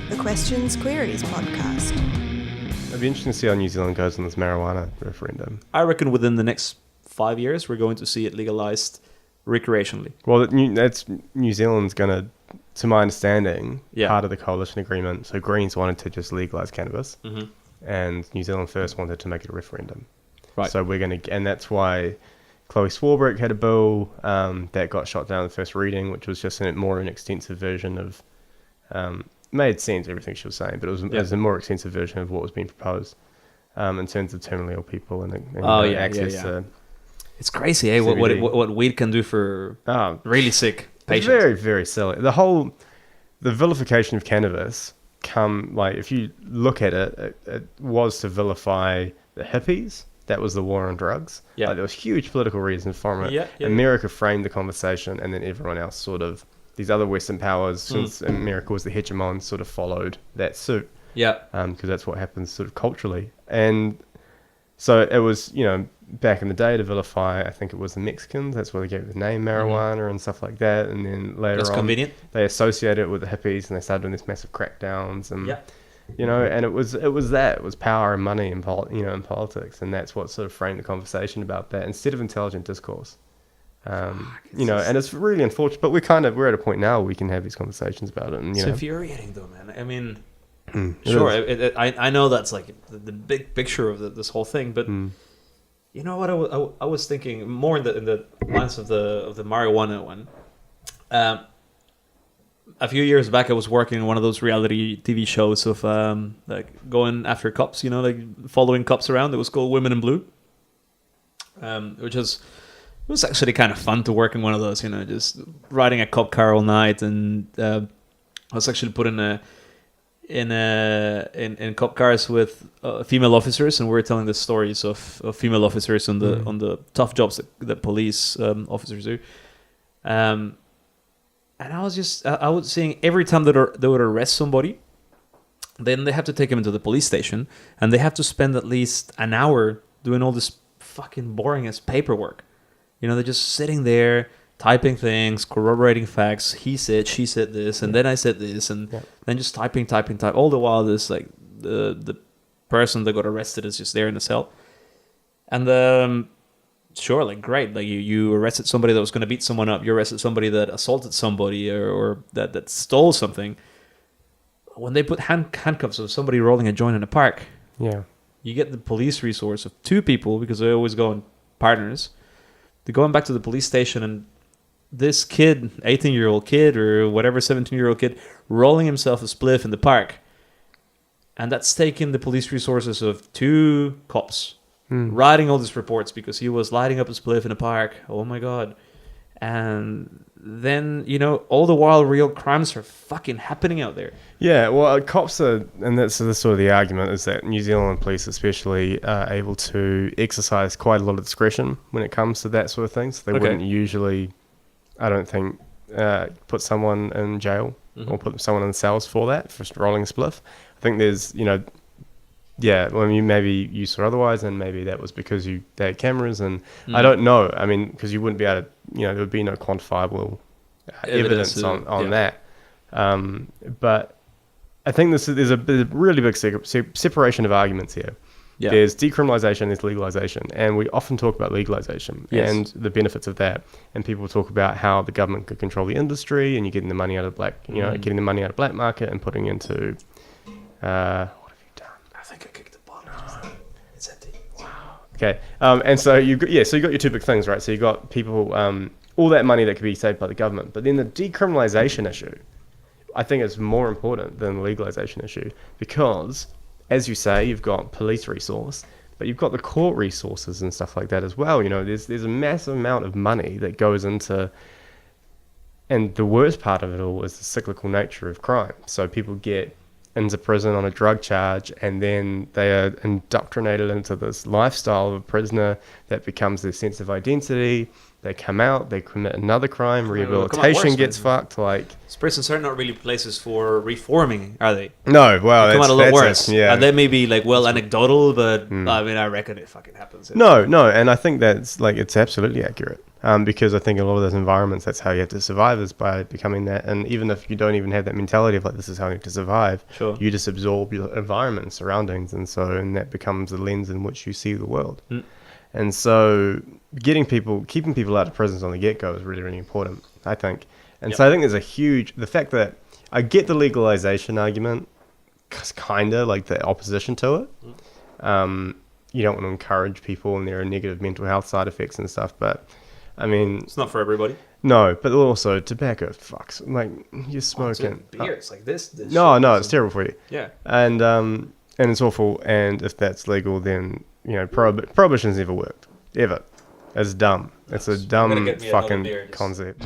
the Questions Queries podcast. It'd be interesting to see how New Zealand goes on this marijuana referendum. I reckon within the next 5 years, we're going to see it legalized recreationally. Well, that's New Zealand's going to, to my understanding, part of the coalition agreement. So Greens wanted to just legalize cannabis, and New Zealand First wanted to make it a referendum. Right. So we're going to, and that's why Chloe Swarbrick had a bill that got shot down in the first reading, which was just more an extensive version of, made sense everything she was saying, but it was a more extensive version of what was being proposed in terms of terminally ill people and access to. It's crazy, eh? What weed can do for really sick patients. It's very, very silly. The vilification of cannabis if you look at it, it was to vilify the hippies. That was the war on drugs. Yeah. There was huge political reasons for it. America framed the conversation, and then everyone else sort of, these other Western powers, since America was the hegemon, sort of followed that suit. Yeah. Because that's what happens sort of culturally. And so it was, back in the day to vilify, I think it was the Mexicans. That's why they gave it the name marijuana and stuff like that. And then later on, convenient. They associated it with the hippies, and they started doing this massive crackdowns. And, and it was power and money in politics. And that's what sort of framed the conversation about that instead of intelligent discourse. And it's really unfortunate, but we're at a point now where we can have these conversations about it. And, it's infuriating though, man. I mean, sure, I know that's like the big picture of this whole thing, but you know what I was thinking more in the lines of the marijuana one. A few years back, I was working in one of those reality TV shows of like going after cops, like following cops around. It was called Women in Blue, which was actually kind of fun to work in one of those, just riding a cop car all night. And I was actually put in cop cars with female officers, and we were telling the stories of female officers on the tough jobs that police officers do. And I was seeing every time they would arrest somebody, then they have to take them into the police station, and they have to spend at least an hour doing all this fucking boring ass paperwork. They're just sitting there typing things, corroborating facts. He said, she said this, and then I said this, and then just typing. All the while, this like the person that got arrested is just there in the cell. And sure, like great, like you arrested somebody that was going to beat someone up. You arrested somebody that assaulted somebody or that stole something. When they put handcuffs of somebody rolling a joint in a park, you get the police resource of two people, because they always go in partners. They're going back to the police station, and this kid, 18-year-old kid or whatever, 17-year-old kid, rolling himself a spliff in the park. And that's taking the police resources of two cops writing all these reports because he was lighting up a spliff in a park. Oh my God. And then, all the while real crimes are fucking happening out there. Yeah, well, cops are, and that's sort of the argument, is that New Zealand police especially are able to exercise quite a lot of discretion when it comes to that sort of thing. So they wouldn't usually, I don't think, put someone in jail or put someone in cells for that, for rolling a spliff. I think there's, maybe you saw otherwise, and maybe that was because they had cameras, and I don't know. I mean, because you wouldn't be able to, there would be no quantifiable evidence on that. But I think there's a really big separation of arguments here. Yeah. There's decriminalization, there's legalization, and we often talk about legalization and the benefits of that. And people talk about how the government could control the industry, and you're getting the money out of getting the money out of black market and putting into. What have you done? I think I kicked the bottle. It's empty. Wow. Okay. And so you got your two big things, right? So you got people, all that money that could be saved by the government, but then the decriminalization issue, I think is more important than the legalization issue, because, as you say, you've got police resource, but you've got the court resources and stuff like that as well. There's a massive amount of money that goes into, and the worst part of it all is the cyclical nature of crime. So people get into prison on a drug charge, and then they are indoctrinated into this lifestyle of a prisoner that becomes their sense of identity. They come out, they commit another crime, rehabilitation gets fucked. Prisons are not really places for reforming, are they? No, well, they come out a lot worse. And they may be anecdotal, but I reckon it fucking happens. No, and I think that's it's absolutely accurate. Because I think in a lot of those environments, that's how you have to survive, is by becoming that. And even if you don't even have that mentality of like, this is how you have to survive, Sure. you just absorb your environment and surroundings. And that becomes the lens in which you see the world. And so keeping people out of prisons on the get-go is really, really important, I think. And so I think there's the fact that I get the legalization argument, kind of like the opposition to it. You don't want to encourage people, and there are negative mental health side effects and stuff, but I mean, it's not for everybody. No, but also tobacco fucks. Like, you're smoking. Beer, it's like this no, it's terrible for you. Yeah. And it's awful. And if that's legal, then prohibition's never worked ever. It's dumb. It's a dumb fucking concept.